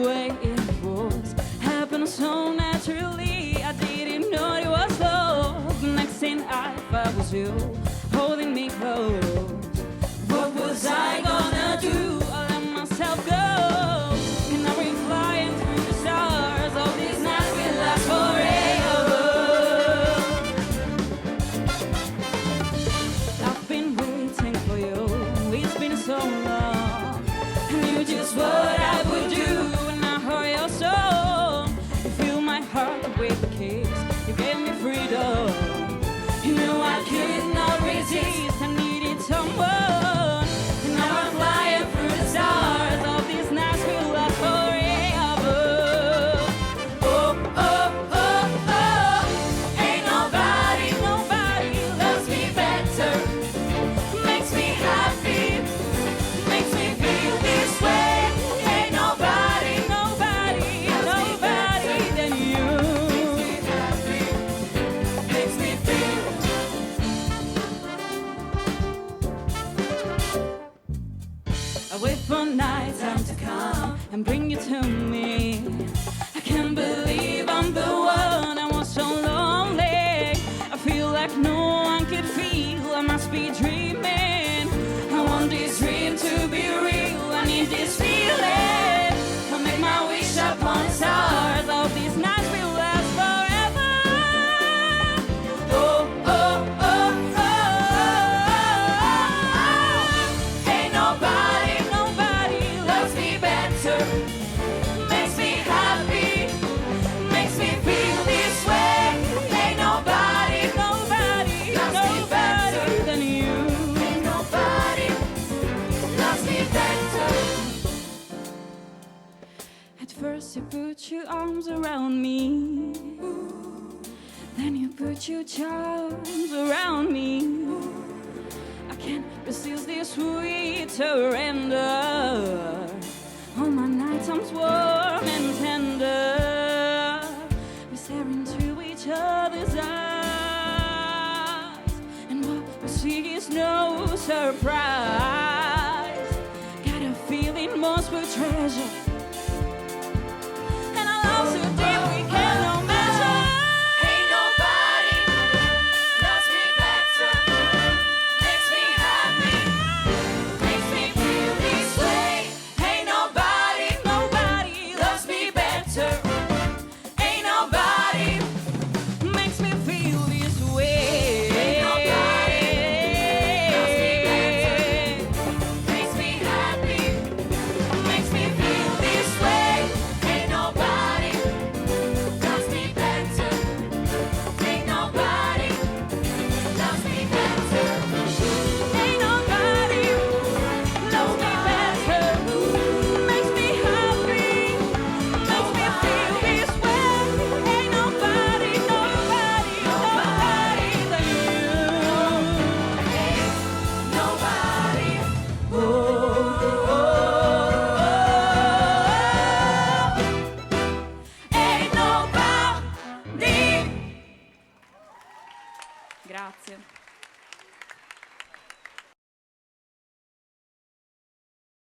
way it was. Happened so naturally, I didn't know it was love. Next thing I felt was you holding me close. What was I gonna do? I let myself go, and now we're flying through the stars. All these nights will last forever. I've been waiting for you, it's been so long. I knew just what I would do when I heard your song. You filled my heart with a kiss, you gave me freedom. You knew I could not resist, I needed someone. And now I'm flying through the stars. All these nights will last forever. Oh, oh, oh, oh. Ain't nobody, nobody loves me better. Makes me happy, makes me feel this way. Ain't nobody, nobody, nobody than you. Makes me happy, makes me feel. I wait for night time to come and bring you to me. I can't believe I'm the one. I was so lonely. I feel like no one could feel. I must be dreaming. I want this dream to be real. I need this feeling. I'll make my wish upon the stars. All these nights will last forever. Oh, oh, oh, oh, oh. Ain't nobody, nobody loves me better. Makes me happy, makes me feel this way. Ain't nobody, nobody loves me better than you. Ain't nobody loves me better. At first you put your arms around me, then you put your charms around me. I can't resist this sweet surrender. All my nighttime warm and tender. We stare into each other's eyes, and what we see is no surprise. Got a feeling most will treasure, and our love so deep we cannot measure. Ain't nobody loves me better. Makes me happy, makes me feel this way. Ain't nobody, nobody loves me better. Ain't nobody makes me feel this way. Ain't nobody loves me better. Makes me happy, makes me feel this way. Ain't nobody loves me better. Ain't nobody loves me better. Ain't nobody loves me better. Makes me happy, makes me feel this way. Ain't nobody, nobody, nobody than you. Ain't nobody. Oh, oh, oh, oh. Ain't nobody. Grazie.